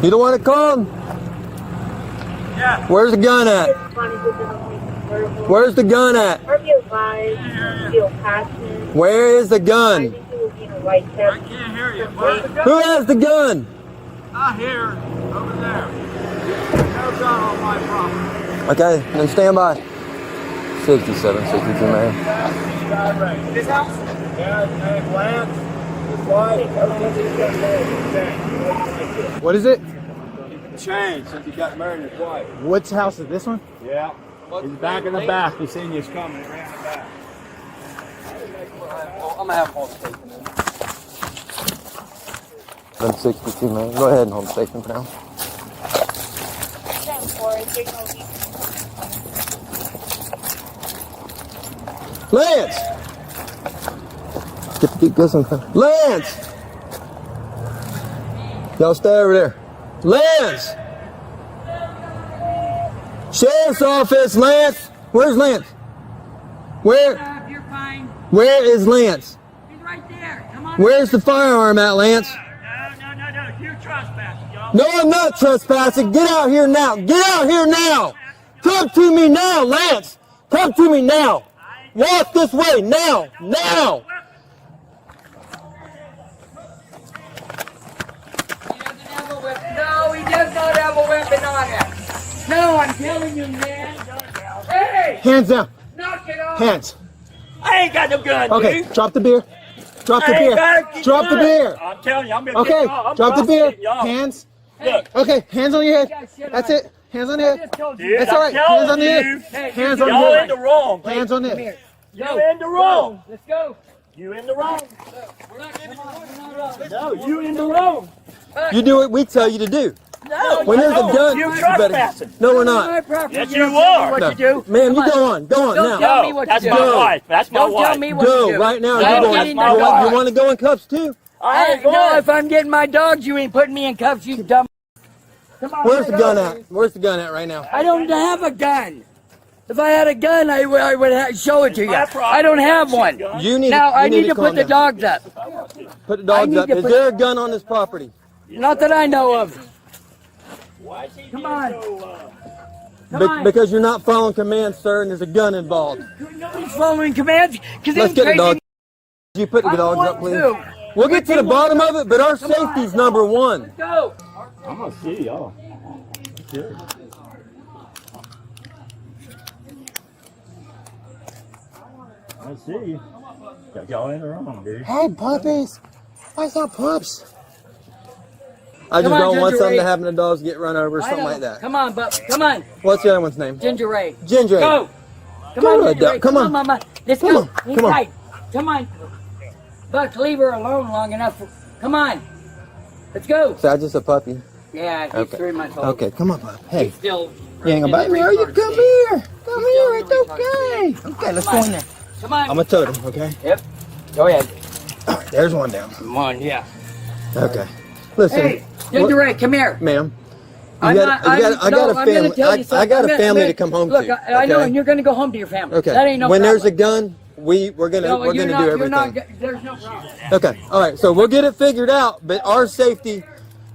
You the one that called? Yeah. Where's the gun at? Where's the gun at? Where is the gun? I can't hear you. Who has the gun? I hear over there. No gun on my property. Okay, then stand by. 67, 62, man. This house? Yeah, his name Lance. His wife. What is it? Changed since he got married to his wife. Which house is this one? Yeah. He's back in the back. He's seen you coming. He ran the back. I'm gonna have home station. 162, man. Go ahead and hold station for now. Lance! Get some. Lance! Y'all stay over there. Lance! Sheriff's office, Lance! Where's Lance? Where? You're fine. Where is Lance? He's right there. Come on. Where's the firearm at, Lance? No. You're trespassing, y'all. No, I'm not trespassing. Get out here now. Get out here now. Come to me now, Lance. Come to me now. Walk this way now. Now. No, he does not have a weapon on him. No, I'm telling you, man. Hey! Hands down. Knock it off. Hands. I ain't got no gun, Okay, dude. drop the beer. Drop the I ain't beer. got a Drop the gun. beer. I'm telling you, I'm gonna Okay, I'm drop the beer. y'all. Hands. Look. Okay, hands on your head. That's it. Hands on your head. Dude, That's all right. I'm Hands on the telling head. you, Hands on y'all the in head. the wrong. Hands on the head. You in the wrong. Let's go. You in the wrong. No, you in the wrong. You do what we tell you to do. No, When there's a gun, you're you better. trespassing. No, we're not. Yes, you are. No. What you do? Ma'am, you go on. Go on Don't now. tell me what That's to do. my Go. wife. That's my Don't wife. tell me what to Go do. right now. No, You're I'm going. getting You my want, dog. you want to go in cuffs too? I ain't No, going. if I'm getting my dogs, you ain't putting me in cuffs, you dumb. Come on, Where's the let's gun go. at? Where's the gun at right now? I don't have a gun. If I had a gun, I would show it to you. My property. I don't have one. You need. Now, I you need to calm put the down. dogs up. Put the dogs need up. to Is put- there a gun on this property? Not that I know of. Why is he Come being on. so, Come on. Because you're not following commands, sir, and there's a gun involved. Nobody's following commands. Let's get the dog. You put the I'm dogs going up, please. to. We'll get to the bottom of it, but our safety's number one. Go. I'm gonna see y'all. Sure. I see you. Got y'all in the wrong, dude. Hey, puppies. Why is that pups? I just Come on, don't want Ginger something to Ray. happen to dogs get run over or I something know. like that. Come on, Bub. Come on. What's the other one's name? Ginger Ray. Ginger. Go. Come Go, on, Ginger Ray. come on. Mama. Let's Come go. on, He's come on. tight. Come on. Buck, leave her alone long enough. Come on. Let's go. So I just a puppy. Yeah, he's Okay. 3 months old. Okay, come on, bud. Hey, He's still. you ain't gonna bite me, are you? Come here. Come here. It's okay. Okay, let's go in there. Come on. I'm gonna tote him, okay? Yep. Go ahead. All right, there's one down. Come on, yeah. Okay. Listen, Hey, Ginger Ray, come here. ma'am. I'm not- I'm I got a gonna family. tell you I something. got I'm a family gonna- to come home look, to. I know, okay? and you're going to go home to your family. Okay. That ain't no when problem. there's a gun, we're gonna No, we're you're gonna not- do you're not everything. there's no problem. Okay. All right. So we'll get it figured out, but our safety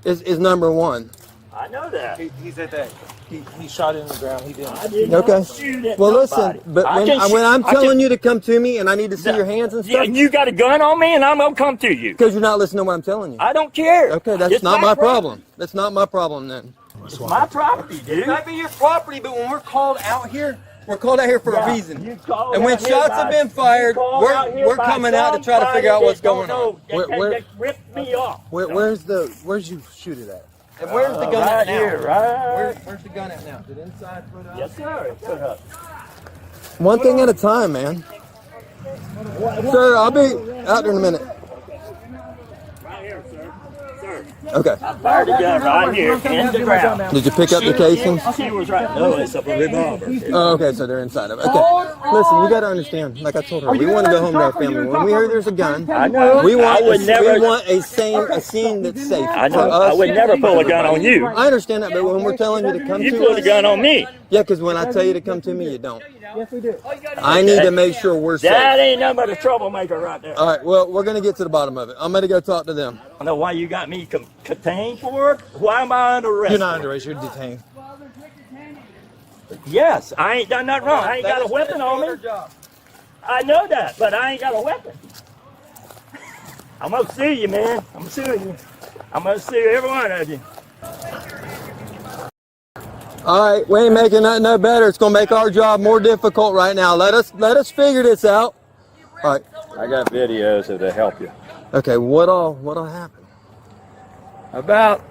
is number one. I know that. He's at that. He shot it in the ground. He didn't. I did Okay. not shoot at Well, nobody. listen, but I when can shoot- I'm I telling can- you to come to me and I need to see your hands and Yeah, stuff, and you got a gun on me, and I'm gonna come to you. because you're not listening to what I'm telling you. I don't care. Okay, that's It's not my problem. That's not my problem then. It's my property, dude. It might be your property, but when we're called out here, we're called out here for a reason. You called And when out here shots by- have been fired, you called out here we're by coming out to try to figure out somebody what's that going don't on. know, that- that ripped me off. Where's you shoot it at? And where's the gun right at now? here, right. Where's the gun at now? Did inside put up? Yes, sir. It's put up. One thing at a time, man. Sir, I'll be out there in a minute. Right here, sir. Sir. Okay. Fired the gun right here in the ground. Did you pick up the casings? She was right. No, it's a revolver. Oh, okay, so they're inside of it. Okay. Listen, you got to understand. Like I told her, we want to go home to our family. When we hear there's a gun, I know. we want I would never. a scene that's safe. I for know. us. I would never pull a gun on you. I understand that, but when we're telling you to come You to pulled a us, gun on me. yeah, because when I tell you to come to me, you don't. Yes, we do. I need to make sure we're That safe. ain't nothing but a troublemaker right there. All right, well, we're going to get to the bottom of it. I'm going to go talk to them. I don't know why you got me detained for it? Why am I under arrest? You're not under arrest. You're detained. Yes, I ain't done nothing wrong. I ain't got a weapon on me. I know that, but I ain't got a weapon. I'm gonna sue you, man. I'm gonna sue you. I'm gonna sue every one of you. All right, we ain't making nothing no better. It's gonna make our job more difficult right now. Let us figure this out. All right. I got videos that'll help you. Okay, what all happened? About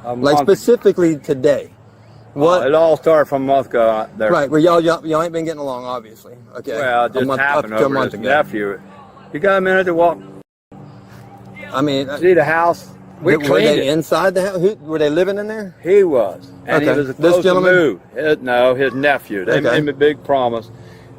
a Like month. specifically today. What? It all started from a month ago. There. Right, well y'all ain't been getting along, obviously. Okay. Well, it just happened up to a over month his ago. nephew. You got a minute to walk? I mean, See the house? We were cleaned they it. inside the house? Were they living in there? He was, and Okay. he was This supposed to gentleman? move. His nephew. They Okay. made him a big promise.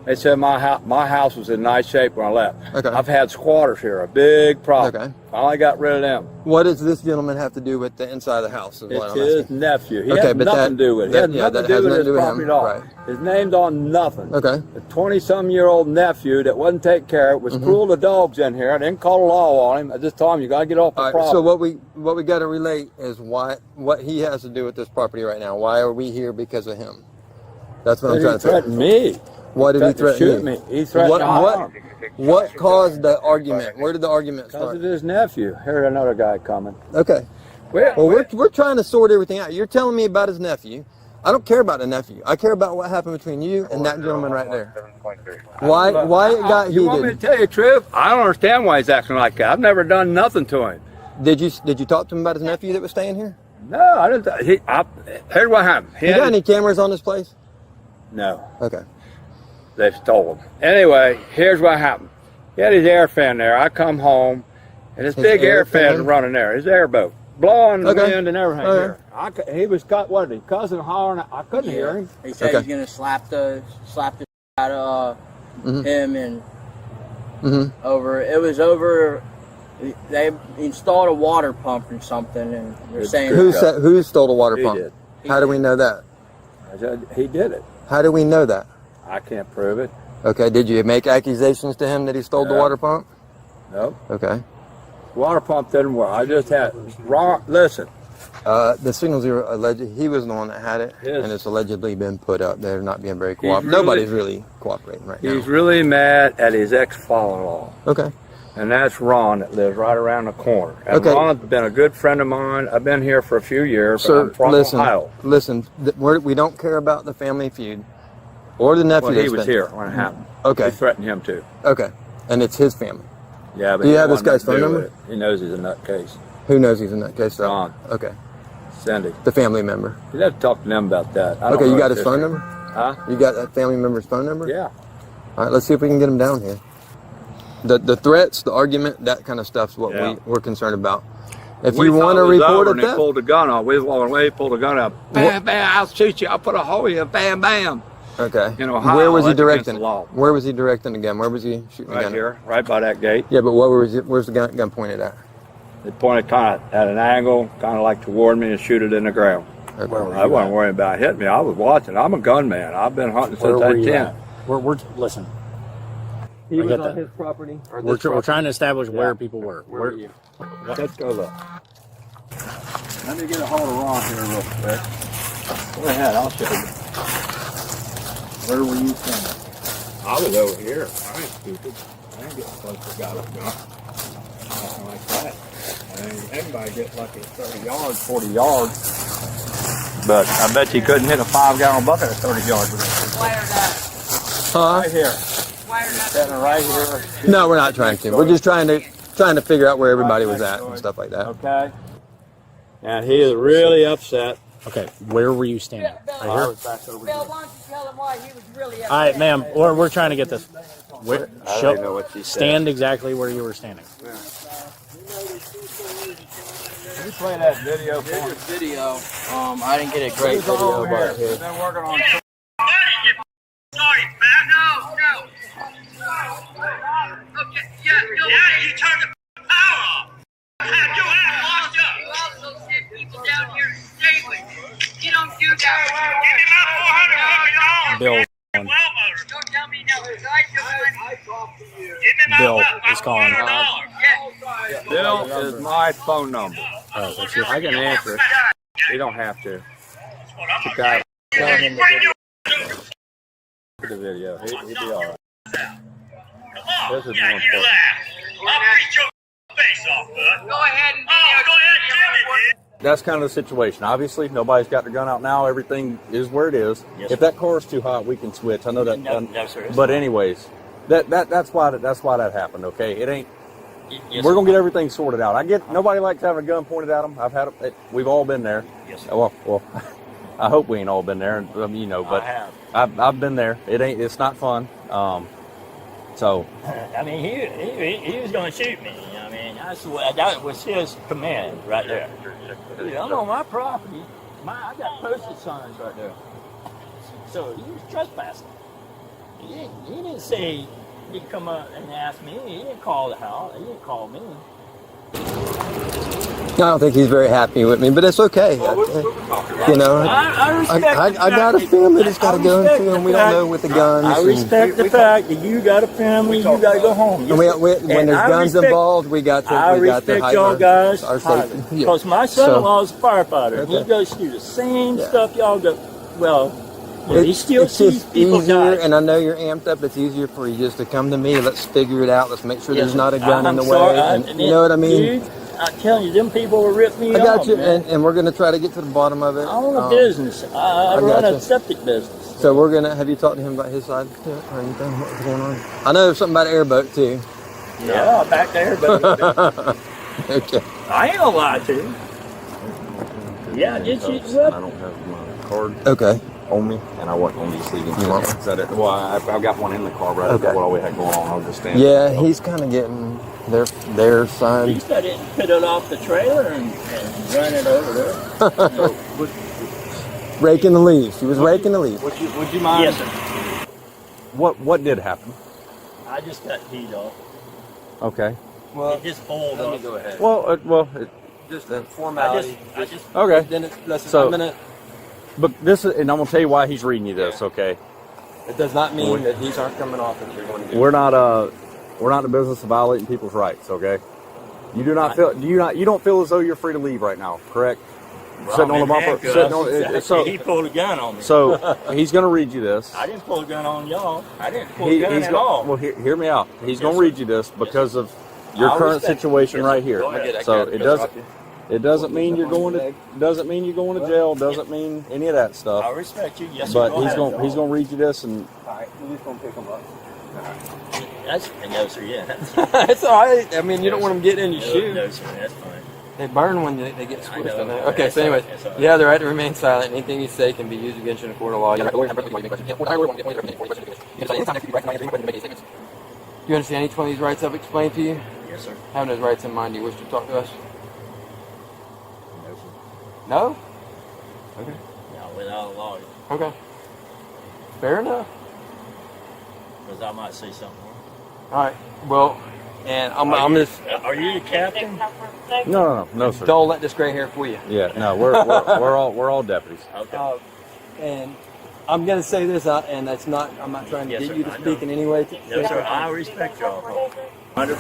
They said my house was in nice shape when I left. Okay. I've had squatters here, a big problem. Okay. Finally got rid of them. What does this gentleman have to do with the inside of the house? Is what It's I'm his asking. nephew. He Okay, has but nothing that- to do with it. He that- has yeah, nothing that to do has with nothing his to do with property him, at all. right. His name's on nothing. Okay. A 20-some-year-old nephew that wasn't taking care of it, was cruel to dogs in here. I didn't call the law on him. I just told him, you got to get off the All right, property. so what we got to relate is what he has to do with this property right now. Why are we here because of him? That's what I'm He trying to figure. threatened me. Why did he Threatened to threaten shoot you? me. He threatened my arm. What caused the argument? Where did the argument Because start? of his nephew. Heard another guy coming. Okay. Well, we're trying to sort everything out. You're telling me about his nephew. I don't care about the nephew. I care about what happened between you and that gentleman right there. Why it got You want me to heated? tell you the truth? I don't understand why he's acting like that. I've never done nothing to him. Did you talk to him about his nephew that was staying here? No, I didn't. Here's what happened. You got any cameras on this place? No. Okay. They stole him. Anyway, here's what happened. He had his air fan there. I come home, and this big air air fan fan? running there. His airboat. Blowing the Okay. wind and everything Okay. here. He was, what did he, cousin hollering? I couldn't hear him. He said Okay. he's gonna slap the out of Mhm. him and Mhm. over. It was over. They installed a water pump or something, and they're saying Who stole the water He pump? did. How do we know that? I said, he did it. How do we know that? I can't prove it. Okay. Did you make accusations to him that he stole the No. water pump? Nope. Okay. Water pump didn't work. I just had wrong. Listen, The signals are alleged. He was the one that had it, Yes. and it's allegedly been put up. They're not being very He's cooperative. really- Nobody's really cooperating right now. he's really mad at his ex-father-in-law. Okay. And that's Ron that lives right around the corner. And Okay. Ron's been a good friend of mine. I've been here for a few years, but Sir, I'm from listen. Ohio. Listen. We don't care about the family feud or the nephew. Well, he that's was been- here when it happened. Okay. He threatened him too. Okay. And it's his family. Yeah, but Do you he have this wanted guy's nothing to phone do number? with it. He knows he's a nutcase. Who knows he's in that case? Though? Ron. Okay. Cindy. The family member. You'd have to talk to them about that. I don't Okay. know You got his history. phone number? Huh? You got that family member's phone number? Yeah. All right. Let's see if we can get him down here. The threats, the argument, that kind of stuff's what Yeah. we're concerned about. If We you thought want to it was report over a and he theft, pulled the gun off. We was walking away, he pulled the gun out. Bam, bam, I'll shoot you. I'll put a hole in you. Bam, bam. okay. In Ohio, Where was he that's against directing? the law. Where was he directing the gun? Where was he shooting the Right gun? here, right by that gate. Yeah, but where's the gun pointed at? It pointed kind of at an angle, kind of like toward me and shoot it in the ground. Okay. I wasn't worrying about hitting me. I was watching. I'm a gunman. I've been hunting since I was 10. Listen. He I was get on that. his property. We're trying to establish where people were. Where were you? Let's go look. Let me get a hold of Ron here real quick. Go ahead, I'll show you. Where were you standing? I was over here. I ain't stupid. I ain't getting close to God up gun. Nothing like that. I mean, everybody gets lucky 30 yards, 40 yards. But I bet you couldn't hit a 5-gallon bucket at 30 yards with it. wire that. Huh? Right here. Wire that. Standing right here. No, we're not trying to. We're just trying to figure out where everybody was at and stuff like that. Okay. And he is really upset. Okay, where were you standing? Right I here? was back over Bill, here. why don't you tell him why he was really upset? All right, ma'am. We're trying to get this. Where, I don't even know what she said. stand exactly where you were standing. Can you play that video for Here's me? your video. I didn't get a great It's all video, over here. but We've been working on. Sorry, man. No. Okay, yeah, you turned the power off. Had your ass locked up. You also send people down here to stay with you. You don't do that. Give me my $450. Bill. Don't tell me no, because I took money. Give me my Bill what? My is calling. $400. Yeah. Dell is my phone number. Oh, that's your, I can answer it. You don't have to. The guy for the video. He'll be all right. This is more important. I'll beat your face off, bud. Go ahead and go ahead and That's kind of the situation. Obviously, nobody's got their gun out now. Everything is where it is. Yes, if that car's too hot, we can switch. I know that. No, sir. But anyways, that's why that happened. Okay, it ain't. Yes, We're gonna get everything sorted out. I get nobody likes having a gun pointed at them. I've had it. We've all been there. Yes, sir. Well, I hope we ain't all been there. You know, but I have. I've been there. It's not fun. So. I mean, he was going to shoot me. I mean, I swear that was his command right there. I'm on my property. I got posted signs right there. So he was trespassing. He didn't say he'd come up and ask me. He didn't call the house. He didn't call me. I don't think he's very happy with me, but it's okay. You know, I got a family that's got to go into, and we don't know with the guns. I respect the fact that you got a family, you got to go home. And when there's guns involved, we got to respect y'all guys our safety. because my son-in-law is a firefighter. Okay. He goes through the same stuff y'all go. Well, he still sees people die. And I know you're amped up. It's easier for you just to come to me. Let's figure it out. Let's make sure there's not a gun in the way. And you know what I mean? Dude, I'm telling you, them people will rip me off. I got you, and we're going to try to get to the bottom of it. I own a business. I run a septic business. So we're going to, have you talked to him about his side to it or anything? What's going on? I know there's something about an airboat too. Yeah, back to airboat. Okay. I ain't gonna lie to you. Yeah, did you? I don't have my card. Okay. On me, and I wasn't on these leaving. Is that it? Well, I've got one in the car, right? That's what all we had going on. I was just standing. Yeah, he's kind of getting their side. He's got it put it off the trailer and run it over there. Raking the leaves. He was raking the leaves. Would you mind? Yes, sir. What did happen? I just got heat off. Okay. Well, it just boiled off. Go ahead. Just a formality. Okay. But this is, and I'm gonna tell you why he's reading you this. Okay. It does not mean that these aren't coming off if you're going to. We're not in the business of violating people's rights. Okay. You do not feel. You don't feel as though you're free to leave right now, correct? Well, sitting on the bumper. So he pulled a gun on me. So he's gonna read you this. I didn't pull a gun on y'all. I didn't pull a gun at all. Well, hear me out. He's gonna read you this because of your current situation right here. So it doesn't mean you're going to jail. Doesn't mean any of that stuff. I respect you. Yes, but he's gonna read you this, and We're just going to pick him up. That's no, sir. Yeah, it's all right. I mean, you don't want them getting in your shoe. No, sir. That's fine. They burn when they get squished. I know. Okay, so anyways, you have the right to remain silent. Anything you say can be used against you in a court of law. You understand each one of these rights I've explained to you? Yes, sir. Having those rights in mind, do you wish to talk to us? No, sir. No? Okay. No, without a lawyer. Okay. Fair enough. Because I might say something more. All right. Well, and I'm just. Are you the captain? No, sir. Don't let this gray hair fool you. Yeah, no, we're all deputies. Okay. And I'm gonna say this, and that's not. I'm not trying to Yes, get sir, you to I speak know. in any way. No, sir. I respect y'all. 100%.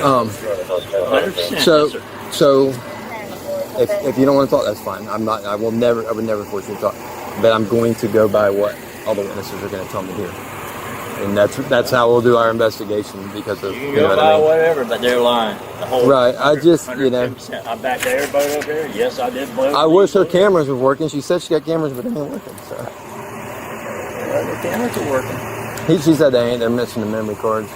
100%. So if you don't want to talk, that's fine. I'm not. I would never force you to talk. But I'm going to go by what all the witnesses are going to tell me here, and that's how we'll do our investigation because of You can go by whatever, but they're lying. The whole right. I just 110%. I backed the airboat over there. Yes, I did blow. I wish her cameras were working. She said she got cameras, but they ain't working. So The cameras are working. she said they ain't. They're missing the memory cards.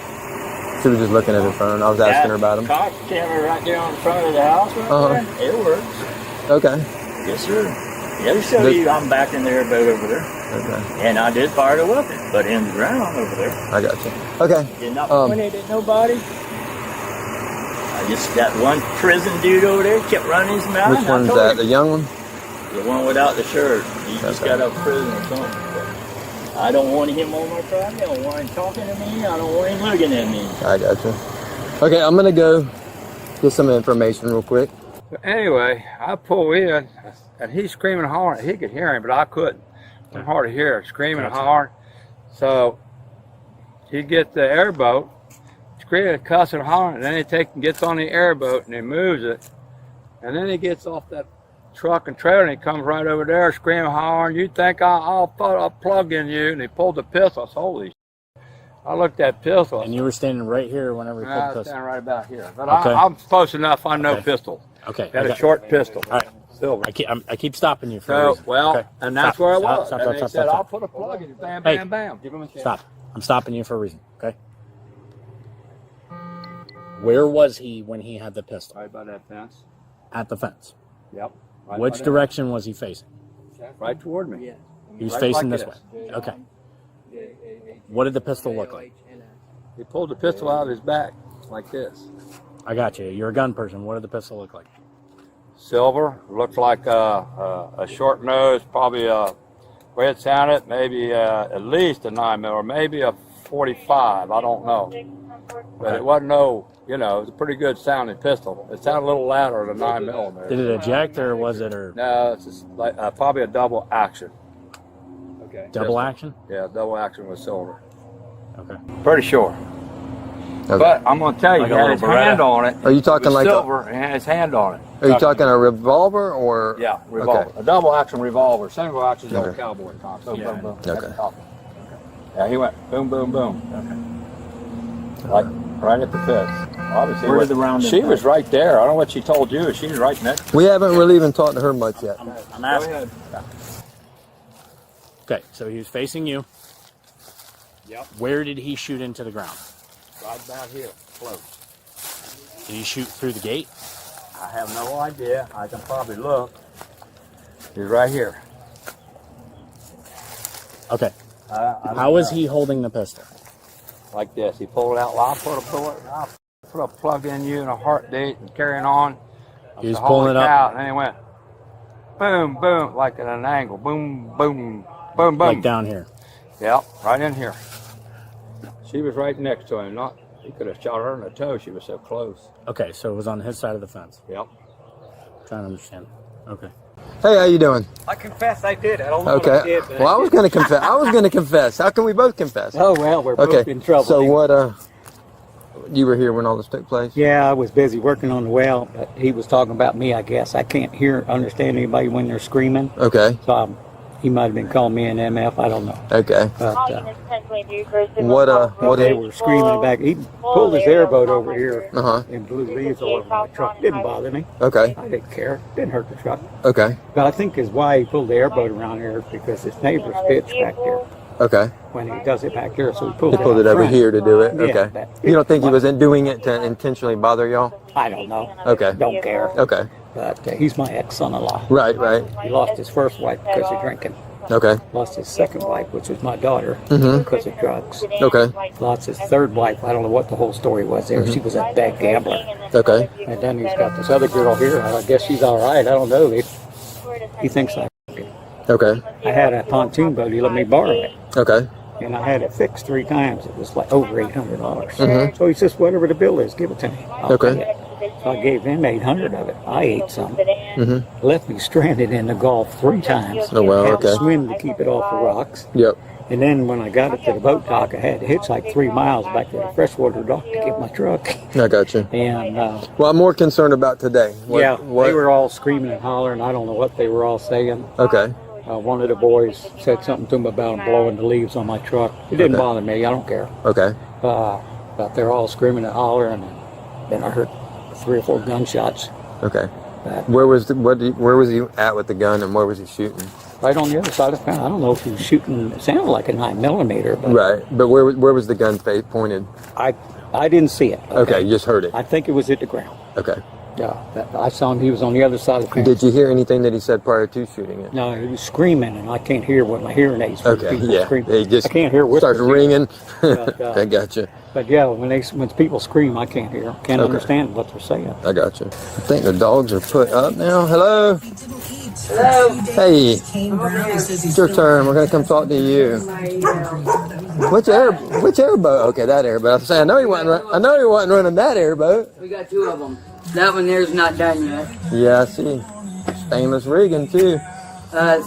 She was just looking at her phone. I was asking her about them. Cop camera right there on the front of the house right there. It works. Okay. Yes, sir. It'll show you I'm backing the airboat over there. Okay. And I did fire the weapon, but in the ground over there. I got you. Okay. Did not point it at nobody. I just got one prison dude over there, kept running his mouth. Which one's that? The young one? The one without the shirt. He just got out of prison or something. I don't want him on my property. I don't want him talking to me. I don't want him looking at me. I got you. Okay, I'm gonna go get some information real quick. Anyway, I pull in, and he's screaming and hollering. He could hear him, but I couldn't. I'm hard to hear, screaming and hollering. So he gets the airboat to screaming, cussing, hollering, and then he gets on the airboat and he moves it, and then he gets off that truck and trailer and he comes right over there screaming, hollering, you think I'll put a plug in you? And he pulled the pistol. I said, holy shit. I looked at pistol. And you were standing right here whenever he pulled the I was pistol. standing right about here. But Okay. I'm close enough. I know pistol. Okay. Got a short pistol. All right. Silver. I keep stopping you for a So, reason. well, Okay. and that's Stop. where I Stop, was. stop, And stop, they stop, said, stop, I'll stop. put a plug in you. Bam, Hey. bam, bam. Give him a chance. Stop. I'm stopping you for a reason. Okay. Where was he when he had the pistol? Right by that fence. At the fence. Yep. Right Which by that. direction was he facing? Right toward me. He was Right facing like this way. Okay. What did the pistol look like? He pulled the pistol out of his back like this. I got you. You're a gun person. What did the pistol look like? Silver. Looked like a short nose, probably a way it sounded, maybe at least a 9mm or maybe a 45. I don't know. But it wasn't no, it was a pretty good sounding pistol. It sounded a little louder than a 9mm. Did it eject or was it or No, it's just like probably a double action. Okay. double action? Yeah, double action with silver. Okay. Pretty sure. Okay. But I'm gonna tell you, Like he a had little his hand Beretta. on it. Are you talking It was like silver and had his hand on it? Are you talking a revolver or? Yeah, revolver. Okay. A double action revolver. Single action is old Okay. cowboy time. Boom, Yeah. boom, boom. Okay. At the top. Yeah, he went boom, boom, boom. Like right at the fist. Obviously, Where did the round she impact? was right there. I don't know what she told you. She was right next. We haven't really even talked to her much yet. I'm asking. Okay, so he was facing you. Yep. Where did he shoot into the ground? Right about here, close. Did he shoot through the gate? I have no idea. I can probably look. He's right here. Okay. I don't How was know. he holding the pistol? Like this. He pulled it out. Well, I'll put a plug in you and a heartbeat and carrying on. He was Holy pulling it up cow. And then he went boom, boom, like at an angle. Boom, boom, boom, boom. like down here. Yep, right in here. She was right next to him. He could have shot her in the toe. She was so close. Okay, so it was on his side of the fence. Yep. Trying to understand. Okay. Hey, how you doing? I confess I did. I don't know what I Okay. did. But Well, I was gonna confess. I was gonna confess. How can we both confess? Oh, well, we're Okay. both in trouble. So what? You were here when all this took place. Yeah, I was busy working on the well, but he was talking about me, I guess. I can't understand anybody when they're screaming. Okay. So he might have been calling me an MF. I don't know. Okay. But What? they were screaming back. He pulled his airboat over here Uh huh. and blew leaves all over my truck. Didn't bother me. Okay. I didn't care. Didn't hurt the truck. Okay. But I think is why he pulled the airboat around here is because his neighbor's bitch back there. Okay. When he does it back there, so he pulled He pulled it out over front. here to do it. Yeah, Okay. that- You don't think he was doing it to intentionally bother y'all? I don't know. Okay. Don't care. Okay. But he's my ex-son-in-law. Right. Right. He lost his first wife because of drinking. Okay. Lost his second wife, which was my daughter, Mhm. because of drugs. Okay. Lost his third wife. I don't know what the whole story was there. She was a bad gambler. Okay. And then he's got this other girl here. I guess she's all right. I don't know. He thinks I. Okay. I had a pontoon boat. He let me borrow it. Okay. And I had it fixed 3 times. It was like over $800. Mhm. So he says, whatever the bill is, give it to me. I'll Okay. pay it. So I gave him 800 of it. I ate some. Mhm. Left me stranded in the Gulf 3 times. Oh, wow, Had to okay. swim to keep it off the rocks. Yep. And then when I got it to the boat dock, I had to hitchhike 3 miles back to the freshwater dock to get my truck. I got you. And Well, I'm more concerned about today. What, yeah, What? they were all screaming and hollering. I don't know what they were all saying. Okay. One of the boys said something to him about him blowing the leaves on my truck. It didn't Okay. bother me. I don't care. Okay. But they're all screaming and hollering. And then I heard 3 or 4 gunshots. Okay. But Where was where was he at with the gun, and where was he shooting? right on the other side of the fence. I don't know if he was shooting. It sounded like a 9mm, but Right. But where was the gun face pointed? I didn't see it. Okay. You just heard it. I think it was at the ground. Okay. Yeah, I saw him. He was on the other side of the fence. Did you hear anything that he said prior to shooting it? No, he was screaming, and I can't hear what my hearing aids. For Okay. people Yeah. screaming. He just I can't hear whispers. starts ringing. But, I got you. But yeah, when people scream, I can't hear. Can't Okay. understand what they're saying. I got you. I think the dogs are put up now. Hello. Hello. Hey. It's your turn. We're gonna come talk to you. Which airboat? Okay, that airboat. I was saying, I know he wasn't running that airboat. We got 2 of them. That one there's not done yet. Yeah, I see. Stainless rigging too.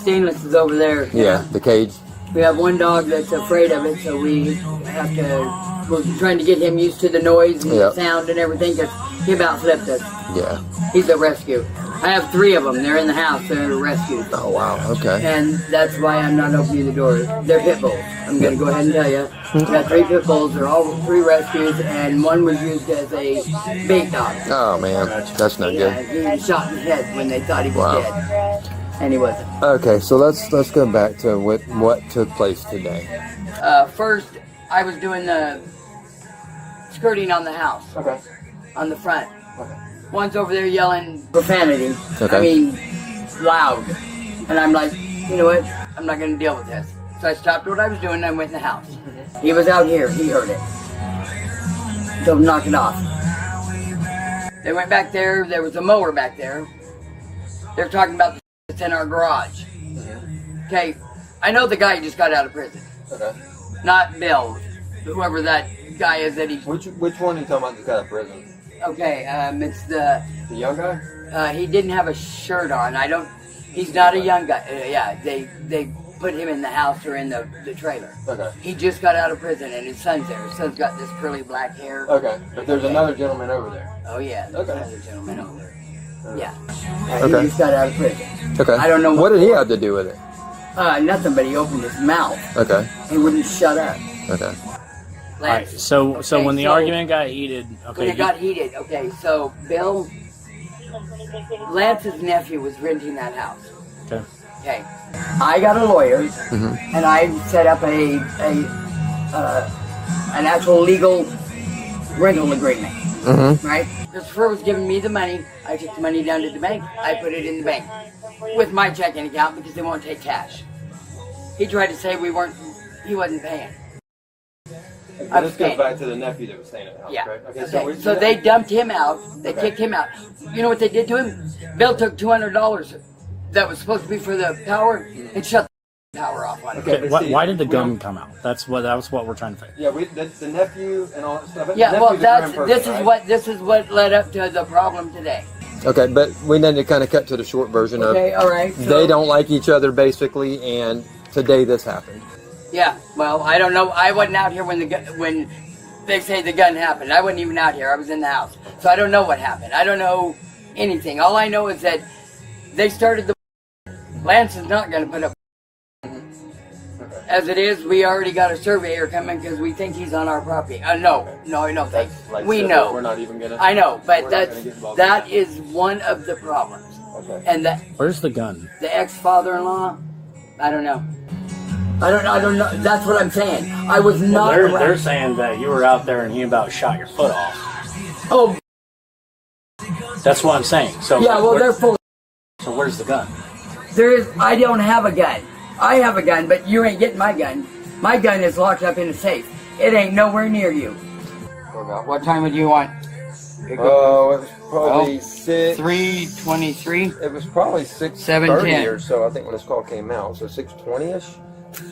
Stainless is over there. Yeah, the cage. We have one dog that's afraid of it, so we have to was trying to get him used to the noise and Yep. the sound and everything, because he about flipped us. Yeah. He's a rescue. I have 3 of them. They're in the house. They're rescued. Oh wow. Okay. And that's why I'm not opening the door. They're pit bulls. I'm going to go ahead and tell you. We got 3 pit bulls. They're all 3 rescues, and one was used as a bait dog. Oh man, that's no Yeah, good. he was shot in the head when they thought he was Wow. dead, and he wasn't. Okay, so let's go back to what took place today. First, I was doing the skirting on the house. Okay. On the front. Okay. One's over there yelling profanity. Okay. I mean, loud. And I'm like, you know what? I'm not going to deal with this. So I stopped what I was doing and I went in the house. He was out here. He heard it. So knock it off. They went back there. There was a mower back there. They're talking about the that's in our garage. Okay. I know the guy just got out of prison. Okay. Not Bill. Whoever that guy is that he... Which one are you talking about that got out of prison? Okay, it's the young guy? He didn't have a shirt on. He's not a young guy. Yeah, they put him in the house or in the trailer. Okay. He just got out of prison and his son's there. His son's got this curly black hair. Okay. But there's another gentleman over there. Oh yeah, there's Okay. another gentleman over there. Yeah. Okay. He just got out of prison. Okay. I don't know What did he have to do with it? Nothing, but he opened his mouth. Okay. He wouldn't shut up. Okay. All right. So Okay, when the argument got heated, When okay. it got heated, okay, so Bill, Lance's nephew was renting that house. Okay. Okay, I got a lawyer, and I set up an actual legal rental agreement. Right? Christopher was giving me the money. I took the money down to the bank. I put it in the bank with my checking account because they won't take cash. He tried to say he wasn't paying. I was paying. back to the nephew that was staying at the house, Yeah. right? Okay. So they dumped him out. They kicked him out. You know what they did to him? Bill took $200 that was supposed to be for the power and shut the power off on it. Okay, why did the gun come out? That was what we're trying to figure. Yeah, the nephew and all that stuff. Yeah, well, this is what led up to the problem today. Okay, but we need to kind of cut to the short version Okay, of all right. they don't like each other basically, and today this happened. Yeah, well, I don't know. I wasn't out here when they say the gun happened. I wasn't even out here. I was in the house, so I don't know what happened. I don't know anything. All I know is that they started the. Lance is not going to put up. As it is, we already got a surveyor coming because we think he's on our property. No, I don't think. We know. We're not even gonna. I know, but we're not gonna get involved that in is one of the problems. Okay. And Where's the gun? the ex-father-in-law, I don't know. I don't know. That's what I'm saying. I was not They're around. saying that you were out there and he about shot your foot off. Oh, That's what I'm saying. So yeah, well, they're full. So where's the gun? I don't have a gun. I have a gun, but you ain't getting my gun. My gun is locked up in a safe. It ain't nowhere near you. What time would you want? Oh, it was probably 3:23. It was probably 6:30 7:10. or so. I think when this call came out, so 6:20ish.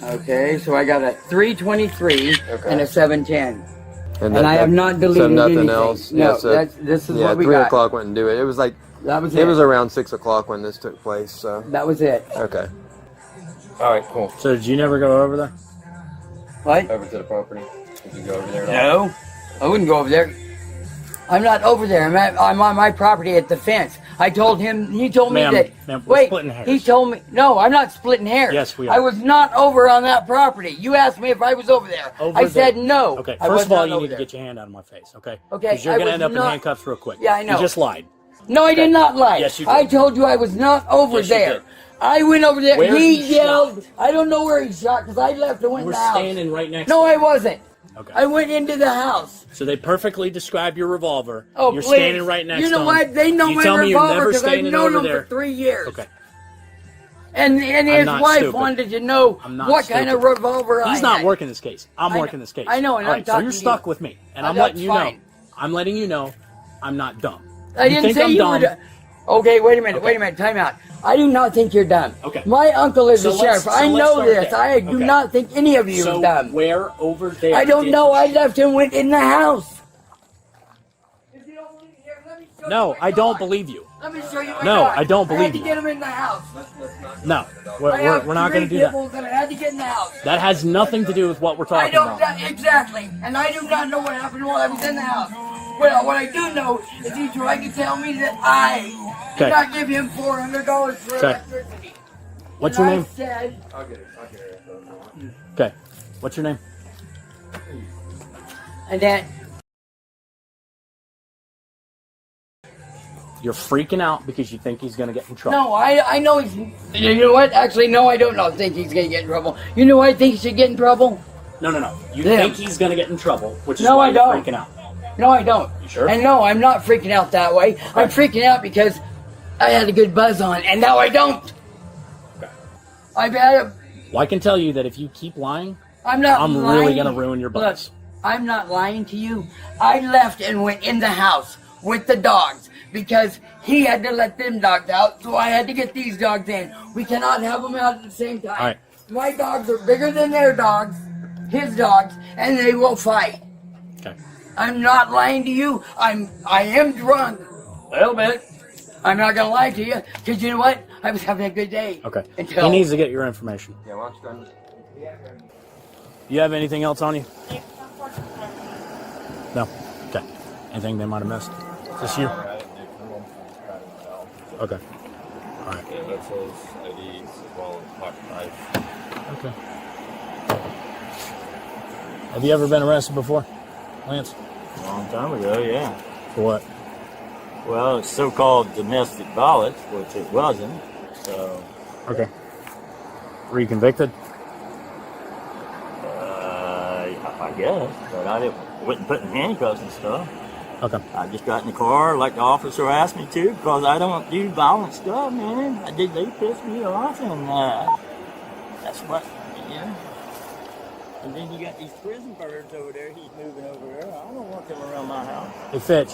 Okay, so I got a 3:23 and a 7:10. And I have not deleted so nothing anything. else. No, Yeah, so, this is yeah, what we 3 got. o'clock wouldn't do it. It was like That was it it. was around 6 o'clock when this took place. So That was it. okay. All right, cool. So did you never go over there? What? Over to the property. Did you go over there? No, I wouldn't go over there. I'm not over there. I'm on my property at the fence. I told him. He told me Ma'am, that. ma'am, we're wait, splitting hairs. he told me. No, I'm not splitting hairs. Yes, we are. I was not over on that property. You asked me if I was over there. I said no. Okay, I first was of all, not you over need to there. get your hand out of my face, okay? Okay, Because you're I going to was end up in not- handcuffs real quick. Yeah, I know. You just lied. No, I did not lie. Yes, you did. I told you I was not over Yes, you there. did. I went over there. Where he he yelled. shot. I don't know where he shot because I left and went You in were the house. standing right next No, to I him. wasn't. Okay. I went into the house. So they perfectly describe your revolver. Oh, You're please. standing right next to You know him. what? They know you my tell me you're revolver never because I've standing known over him there. for 3 years. Okay. And his not wife stupid. wanted to know I'm not what kind of stupid. revolver I He's not had. working this case. I'm I know- working this case. I know, and All I'm right, so talking you're to stuck you. with me, and Oh, I'm letting that's you know. fine. I'm letting you know I'm not dumb. I You didn't think say I'm you dumb? were. Okay, wait a minute. Okay. Wait a minute. Time out. I do not think you're dumb. Okay. My uncle is So a let's- sheriff. so I let's know start this. there. I do Okay. not think any of you So are dumb. where over there? I don't did know. you I shoot? left and went in the house. No, I don't believe you. Let me show you my No, dog. I don't believe I had to you. get him in the house. No, I we're have not going to 3 do that. pitbulls that I had to get in the house. That has nothing to do with what we're I talking don't about. exactly, and I do not know what happened while I was in the house. Well, what I do know is he tried to tell me that I did not give him $400 for electricity. What's and your name? I said, Okay. What's your name? and then You're freaking out because you think he's going to get in trouble. no, I know he's. You know what? Actually, no, I don't know. Think he's gonna get in trouble. You know why I think he should get in trouble? No. You Yeah. think he's going to get in trouble, which is No, why I you're don't. freaking out. No, I don't. You sure? And no, I'm not freaking out that way. I'm freaking out because I had a good buzz on, and now I don't. Okay. I've had a. Well, I can tell you that if you keep lying, I'm not. I'm lying. really going to ruin your buzz. Look, I'm not lying to you. I left and went in the house with the dogs because he had to let them dogs out, so I had to get these dogs in. We cannot have them out at the same time. All right. My dogs are bigger than their dogs, his dogs, and they will fight. Okay. I'm not lying to you. I am drunk a little bit. I'm not gonna lie to you because you know what? I was having a good day. Okay. Until He needs to get your information. Yeah, why don't you go ahead You have anything else on you? No. Okay. Anything they might have missed? Just you? Okay. All right. Yeah, that's his IDs as well as pocket knife. Okay. Have you ever been arrested before, Lance? A long time ago, yeah. For what? Well, it's so-called domestic violence, which it wasn't. So, Okay. Were you convicted? I guess, but I wasn't putting handcuffs and stuff. Okay. I just got in the car like the officer asked me to because I don't do violent stuff, man. They pissed me off, and that's what, yeah. And then you got these prison birds over there. He's moving over there. I don't want them around my house. Hey, Fitch.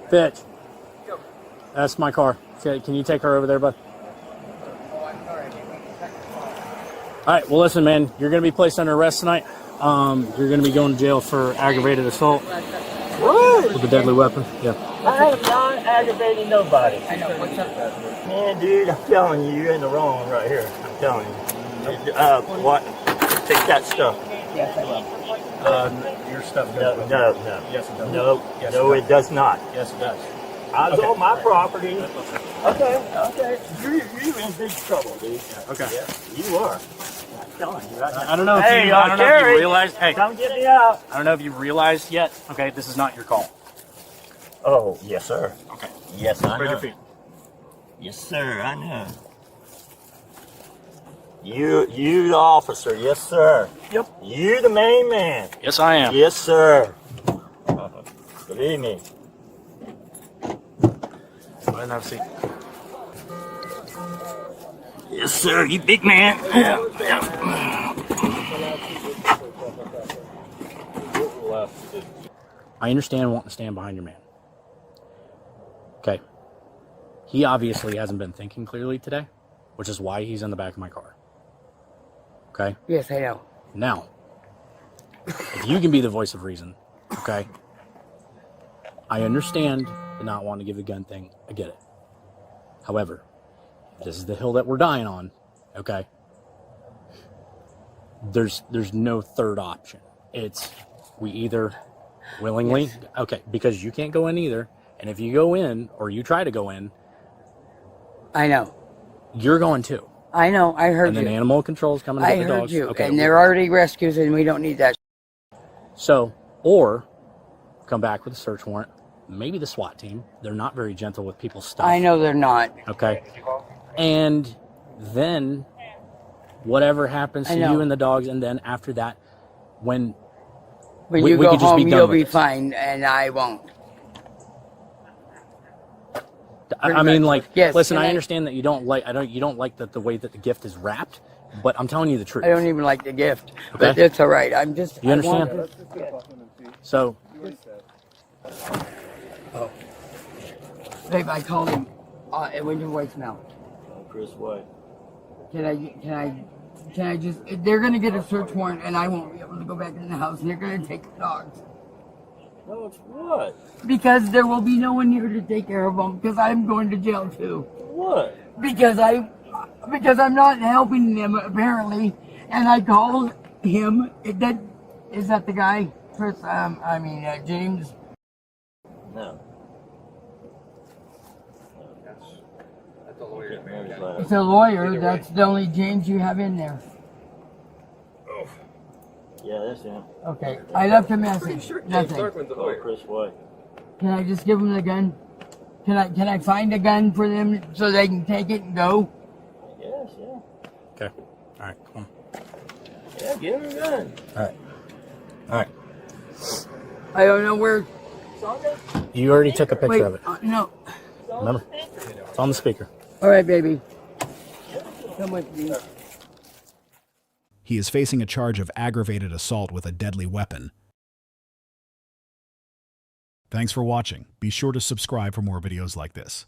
Fitch. That's my car. Okay, can you take her over there, bud? All right, well, listen, man, you're going to be placed under arrest tonight. You're going to be going to jail for aggravated assault What? with a deadly weapon. Yeah. I am not aggravating nobody. I know what's up. Man, dude, I'm telling you, you're in the wrong right here. I'm telling you. What? Take that stuff. Yes, I will. Your stuff No. Yes, it does. No, Yes, no, it it does not. Yes, it does. I was Okay. on my property. Okay. You're in big trouble, dude. Okay. Yeah, you are. I'm telling you. I don't know if Hey, you, I don't know if Jerry. you realized. Hey, Come get me out. I don't know if you've realized yet. Okay, this is not your call. Oh, yes, sir. Okay. Yes, I Spread know. your feet. Yes, sir. I know. You the officer. Yes, sir. Yep. You the main man. Yes, I am. Yes, sir. Believe me. Go ahead and have a seat. Yes, sir. You big man. Yeah. I understand wanting to stand behind your man. Okay. He obviously hasn't been thinking clearly today, which is why he's in the back of my car. Okay? Yes, I know. Now, if you can be the voice of reason, okay? I understand the not wanting to give the gun thing. I get it. However, this is the hill that we're dying on, okay? There's no third option. It's we either willingly, okay, because you can't go in either, and if you go in or you try to go in, I know. you're going too. I know. I heard And then you. animal control's coming to I get the heard dogs. you. Okay. And they're already rescues, and we don't need that. So, or come back with a search warrant. Maybe the SWAT team. They're not very gentle with people's stuff. I know they're not. Okay. And then whatever happens I to know. you and the dogs, and then after that, when When we you could go just be home, done you'll with be this. fine, and I won't. I mean, like, Yes, listen, can I I- understand that you don't like that the way that the gift is wrapped, but I'm telling you the truth. I don't even like the gift, but Okay. it's all right. I'm just. You understand? So, Babe, I called him. It went to voicemail. Chris White. Can I just? They're gonna get a search warrant, and I won't be able to go back in the house, and they're gonna take the dogs. No, it's what? Because there will be no one here to take care of them. Because I'm going to jail too. What? Because I'm not helping them apparently, and I called him. Is that the guy? Chris? James. No. That's a lawyer. It's a lawyer. That's the only James you have in there. Yeah, that's him. Okay, I left a message. Sure, James Nothing. Starkman's a Oh, lawyer. Chris White. Can I just give them the gun? Can I find a gun for them so they can take it and go? Yes, yeah. Okay. All right. Come on. Yeah, give him a gun. All right. All right. I don't know where. You already took a picture Wait, of it. no. Remember? It's on the speaker. All right, baby. Come with me. He is facing a charge of aggravated assault with a deadly weapon. Thanks for watching. Be sure to subscribe for more videos like this.